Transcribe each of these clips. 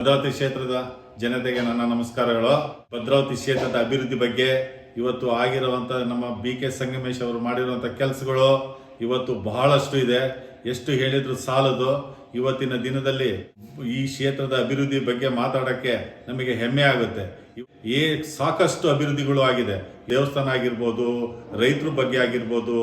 ಭದ್ರಾವತಿ ಕ್ಷೇತ್ರದ ಜನತೆಗೆ ನನ್ನ ನಮಸ್ಕಾರಗಳು. ಭದ್ರಾವತಿ ಕ್ಷೇತ್ರದ ಅಭಿವೃದ್ಧಿ ಬಗ್ಗೆ ಇವತ್ತು ಆಗಿರುವಂಥ ನಮ್ಮ BK ಸಂಗಮೇಶ್ ಅವರು ಮಾಡಿರುವಂಥ ಕೆಲಸಗಳು ಇವತ್ತು ಬಹಳಷ್ಟು ಇದೆ. ಎಷ್ಟು ಹೇಳಿದ್ರು ಸಾಲದು. ಇವತ್ತಿನ ದಿನದಲ್ಲಿ ಈ ಕ್ಷೇತ್ರದ ಅಭಿವೃದ್ಧಿ ಬಗ್ಗೆ ಮಾತಾಡೋಕ್ಕೆ ನಮಗೆ ಹೆಮ್ಮೆ ಆಗುತ್ತೆ. ಸಾಕಷ್ಟು ಅಭಿವೃದ್ಧಿಗಳು ಆಗಿದೆ. ದೇವಸ್ಥಾನ ಆಗಿರ್ಬೋದು, ರೈತರ ಬಗ್ಗೆ ಆಗಿರ್ಬೋದು.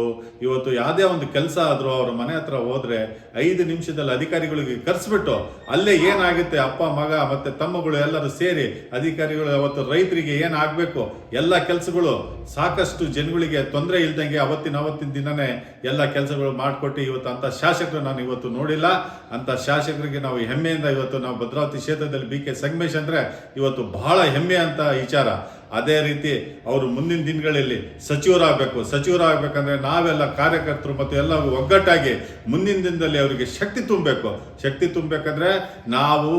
ಇವತ್ತು ಯಾವುದೇ ಒಂದು ಕೆಲಸ ಆದರೂ ಅವ್ರ ಮನೆ ಹತ್ರ ಹೋದ್ರೆ 5 ನಿಮಿಷದಲ್ಲಿ ಅಧಿಕಾರಿಗಳಿಗೆ ಕರೆಸ್ಬಿಟ್ಟು ಅಲ್ಲೇ ಏನಾಗುತ್ತೆ ಅಪ್ಪ ಮಗ ಮತ್ತೆ ತಮ್ಮಗಳು ಎಲ್ಲರೂ ಸೇರಿ ಅಧಿಕಾರಿಗಳು ಅವತ್ತು ರೈತರಿಗೆ ಏನಾಗಬೇಕು ಎಲ್ಲ ಕೆಲಸಗಳು ಸಾಕಷ್ಟು ಜನಗಳಿಗೆ ತೊಂದರೆ ಇಲ್ದಂಗೆ ಅವತ್ತಿನ ದಿನನೇ ಎಲ್ಲ ಕೆಲಸಗಳು ಮಾಡಿಕೊಟ್ಟು ಇವತ್ತು ಅಂಥ ಶಾಸಕರು ನಾನು ಇವತ್ತು ನೋಡಿಲ್ಲ. ಅಂಥ ಶಾಸಕರಿಗೆ ನಾವು ಹೆಮ್ಮೆಯಿಂದ ಇವತ್ತು ನಾವು ಭದ್ರಾವತಿ ಕ್ಷೇತ್ರದಲ್ಲಿ BK ಸಂಗಮೇಶ್ ಅಂದರೆ ಇವತ್ತು ಬಹಳ ಹೆಮ್ಮೆ ಅಂತ ವಿಚಾರ. ಅದೇ ರೀತಿ ಅವರು ಮುಂದಿನ ದಿನಗಳಲ್ಲಿ ಸಚಿವರಾಗಬೇಕಂದ್ರೆ ನಾವೆಲ್ಲ ಕಾರ್ಯಕರ್ತರು ಮತ್ತು ಎಲ್ಲ ಒಗ್ಗಟ್ಟಾಗಿ ಮುಂದಿನ ದಿನದಲ್ಲಿ ಅವರಿಗೆ ಶಕ್ತಿ ತುಂಬಬೇಕಂದ್ರೆ ನಾವು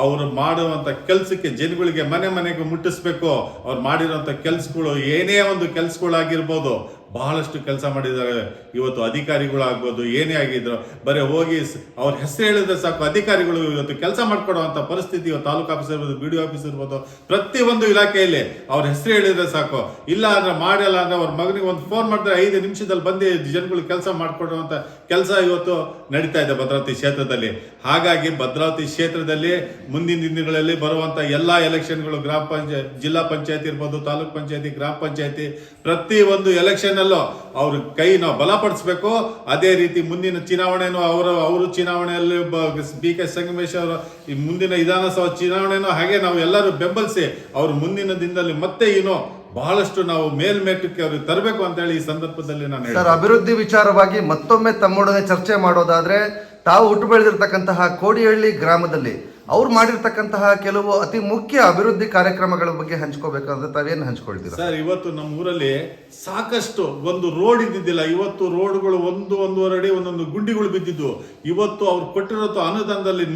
ಅವರು ಮಾಡುವಂಥ ಕೆಲಸಕ್ಕೆ ಜನಗಳಿಗೆ ಮನೆಗೆ ಮುಟ್ಟಿಸ್ಬೇಕು. ಅವ್ರು ಮಾಡಿರೋಂಥ ಕೆಲಸಗಳು ಏನೇ ಒಂದು ಕೆಲಸಗಳಾಗಿರ್ಬೋದು, ಬಹಳಷ್ಟು ಕೆಲಸ ಮಾಡಿದ್ದಾರೆ. ಇವತ್ತು ಅಧಿಕಾರಿಗಳಾಗ್ಬೋದು, ಏನೇ ಆಗಿದ್ರು ಬರೀ ಹೋಗಿ ಅವ್ರ ಹೆಸರು ಹೇಳಿದ್ರೆ ಸಾಕು ಅಧಿಕಾರಿಗಳು ಇವತ್ತು ಕೆಲಸ ಮಾಡ್ಕೊಡುವಂಥ ಪರಿಸ್ಥಿತಿ ಇವತ್ತು ತಾಲೂಕು ಆಫೀಸ್ ಇರ್ಬೋದು, BDO ಆಫೀಸ್ ಇರ್ಬೋದು, ಪ್ರತಿಯೊಂದು ಇಲಾಖೆಯಲ್ಲಿ ಅವ್ರ ಹೆಸರು ಹೇಳಿದ್ರೆ ಸಾಕು. ಇಲ್ಲ ಅಂದ್ರೆ ಮಾಡಲ್ಲ ಅಂದ್ರೆ ಅವ್ರ ಮಗನಿಗೆ ಒಂದು ಫೋನ್ ಮಾಡಿದ್ರೆ 5 ನಿಮಿಷದಲ್ಲಿ ಬಂದು ಜನಗಳು ಕೆಲಸ ಮಾಡಿಕೊಡುವಂಥ ಕೆಲಸ ಇವತ್ತು ನಡೀತಾ ಇದೆ ಭದ್ರಾವತಿ ಕ್ಷೇತ್ರದಲ್ಲಿ. ಹಾಗಾಗಿ ಭದ್ರಾವತಿ ಕ್ಷೇತ್ರದಲ್ಲಿ ಮುಂದಿನ ದಿನಗಳಲ್ಲಿ ಬರುವಂಥ ಎಲ್ಲ ಎಲೆಕ್ಷನ್ಗಳು ಗ್ರಾಮ ಪಂಚಾಯತ್, ಜಿಲ್ಲಾ ಪಂಚಾಯತಿ ಇರ್ಬೋದು, ತಾಲೂಕ್ ಪಂಚಾಯತಿ, ಗ್ರಾಮ ಪಂಚಾಯತಿ, ಪ್ರತಿಯೊಂದು ಎಲೆಕ್ಷನ್ ಅವ್ರ ಕೈ ನಾವು ಬಲಪಡಿಸ್ಬೇಕು. ಅದೇ ರೀತಿ ಮುಂದಿನ ಚುನಾವಣೆನೂ ಅವರು ಚುನಾವಣೆಯಲ್ಲಿ BK ಸಂಗಮೇಶ್ ಅವರ ಈ ಮುಂದಿನ ವಿಧಾನಸಭಾ ಚುನಾವಣೆನೂ ಹಾಗೆ ನಾವು ಎಲ್ಲರೂ ಬೆಂಬಲಿಸಿ ಅವ್ರು ಮುಂದಿನ ದಿನದಲ್ಲಿ ಮತ್ತೆ ಬಹಳಷ್ಟು ನಾವು ಮೇಲ್ಮೆಟ್ಟಕ್ಕೆ ಅವ್ರಿಗೆ ತರಬೇಕು ಅಂತ ಹೇಳಿ ಈ ಸಂದರ್ಭದಲ್ಲಿ ನಾನು ಸರ್, ಅಭಿವೃದ್ಧಿ ವಿಚಾರವಾಗಿ ಮತ್ತೊಮ್ಮೆ ತಮ್ಮೊಡನೆ ಚರ್ಚೆ ಮಾಡೋದಾದ್ರೆ ತಾವು ಹುಟ್ಟು ಬೆಳೆದಿರ್ತಕ್ಕಂತಹ ಕೋಡಿಹಳ್ಳಿ ಗ್ರಾಮದಲ್ಲಿ ಅವ್ರು ಮಾಡಿರ್ತಕ್ಕಂತಹ ಕೆಲವು ಅತಿ ಮುಖ್ಯ ಅಭಿವೃದ್ಧಿ ಕಾರ್ಯಕ್ರಮಗಳ ಬಗ್ಗೆ ಹಂಚ್ಕೋಬೇಕಂದ್ರೆ ತಾವೇನು ಹಂಚ್ಕೊಳ್ತೀರಾ ಸರ್? ಇವತ್ತು ನಮ್ಮ ಊರಲ್ಲಿ ಸಾಕಷ್ಟು ಒಂದು ರೋಡ್ ಇದ್ದಿದ್ದಿಲ್ಲ. ಇವತ್ತು ರೋಡ್ಗಳು 1-1.5 ಅಡಿ ಒಂದೊಂದು ಗುಂಡಿಗಳು ಬಿದ್ದಿದ್ದು. ಇವತ್ತು ಅವ್ರು ಕೊಟ್ಟಿರೋ ಅನುದಾನದಲ್ಲಿ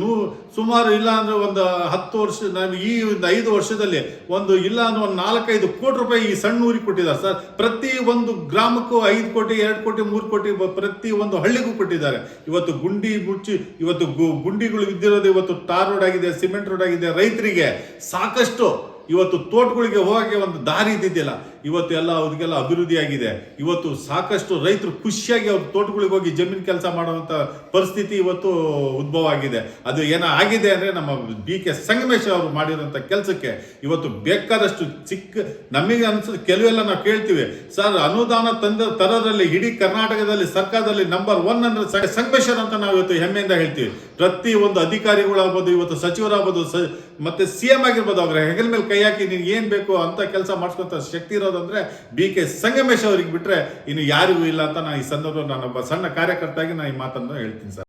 ಸುಮಾರು ಇಲ್ಲ ಅಂದ್ರೆ ಒಂದು 10 ವರ್ಷ, ನಾವು ಈ ಒಂದು 5 ವರ್ಷದಲ್ಲಿ ಒಂದು ಇಲ್ಲ ಅಂದ್ರೆ ಒಂದು 4-5 ಕೋಟಿ ರೂಪಾಯಿ ಈ ಸಣ್ಣ ಊರಿಗೆ ಕೊಟ್ಟಿದ್ದಾರೆ ಸರ್. ಪ್ರತಿ ಒಂದು ಗ್ರಾಮಕ್ಕೂ 5 ಕೋಟಿ, 2 ಕೋಟಿ, 3 ಕೋಟಿ ಪ್ರತಿ ಒಂದು ಹಳ್ಳಿಗೂ ಕೊಟ್ಟಿದ್ದಾರೆ. ಇವತ್ತು ಗುಂಡಿ ಮುಚ್ಚಿ ಇವತ್ತು ಗುಂಡಿಗಳು ಬಿದ್ದಿರೋದು ಇವತ್ತು ಟಾರ್ ರೋಡ್ ಆಗಿದೆ, ಸಿಮೆಂಟ್ ರೋಡ್ ಆಗಿದೆ. ರೈತರಿಗೆ ಸಾಕಷ್ಟು ಇವತ್ತು ತೋಟಗಳಿಗೆ ಹೋಗಕ್ಕೆ ಒಂದು ದಾರಿ ಇದ್ದಿದ್ದಿಲ್ಲ. ಇವತ್ತು ಎಲ್ಲ ಅವ್ರಿಗೆಲ್ಲ ಅಭಿವೃದ್ಧಿ ಆಗಿದೆ. ಇವತ್ತು ಸಾಕಷ್ಟು ರೈತರು ಖುಷಿಯಾಗಿ ಅವ್ರ ತೋಟಗಳಿಗೆ ಹೋಗಿ ಜಮೀನು ಕೆಲಸ ಮಾಡುವಂಥ ಪರಿಸ್ಥಿತಿ ಇವತ್ತು ಉದ್ಭವ ಆಗಿದೆ. ಅದು ಏನೋ ಆಗಿದೆ ಅಂದರೆ ನಮ್ಮ BK ಸಂಗಮೇಶ್ ಅವರು ಮಾಡಿರೋಂಥ ಕೆಲಸಕ್ಕೆ ಇವತ್ತು ಬೇಕಾದಷ್ಟು ನಮಗೆ ಅನ್ಸುತ್ತೆ. ಕೆಲವೆಲ್ಲ ನಾವು ಕೇಳ್ತೀವಿ ಸರ್, ಅನುದಾನ ತರೋದ್ರಲ್ಲಿ ಇಡೀ ಕರ್ನಾಟಕದಲ್ಲಿ ಸರ್ಕಾರದಲ್ಲಿ ನಂಬರ್ 1 ಅಂದ್ರೆ ಸಂಗಮೇಶ್ವರ್ ಅಂತ ನಾವು ಇವತ್ತು ಹೆಮ್ಮೆಯಿಂದ ಹೇಳ್ತೀವಿ. ಪ್ರತಿ ಒಂದು ಅಧಿಕಾರಿಗಳಾಗ್ಬೋದು, ಇವತ್ತು ಸಚಿವರಾಗ್ಬೋದು, ಮತ್ತೆ CM ಆಗಿರ್ಬೋದು, ಅವ್ರ ಹೆಗಲ ಮೇಲೆ ಕೈ ಹಾಕಿ ನೀನು ಏನ್ ಬೇಕು ಅಂತ ಕೆಲಸ ಮಾಡಿಸ್ಕೊಂತ ಶಕ್ತಿ ಇರೋದಂದ್ರೆ BK ಸಂಗಮೇಶ್ ಅವ್ರಿಗೆ ಬಿಟ್ರೆ ಇನ್ನು ಯಾರಿಗೂ ಇಲ್ಲ ಅಂತ ನಾನು ಈ ಸಂದರ್ಭ ನಾನೊಬ್ಬ ಸಣ್ಣ ಕಾರ್ಯಕರ್ತಾಗಿ ನಾನು ಈ ಮಾತನ್ನು ಹೇಳ್ತೀನಿ ಸರ್.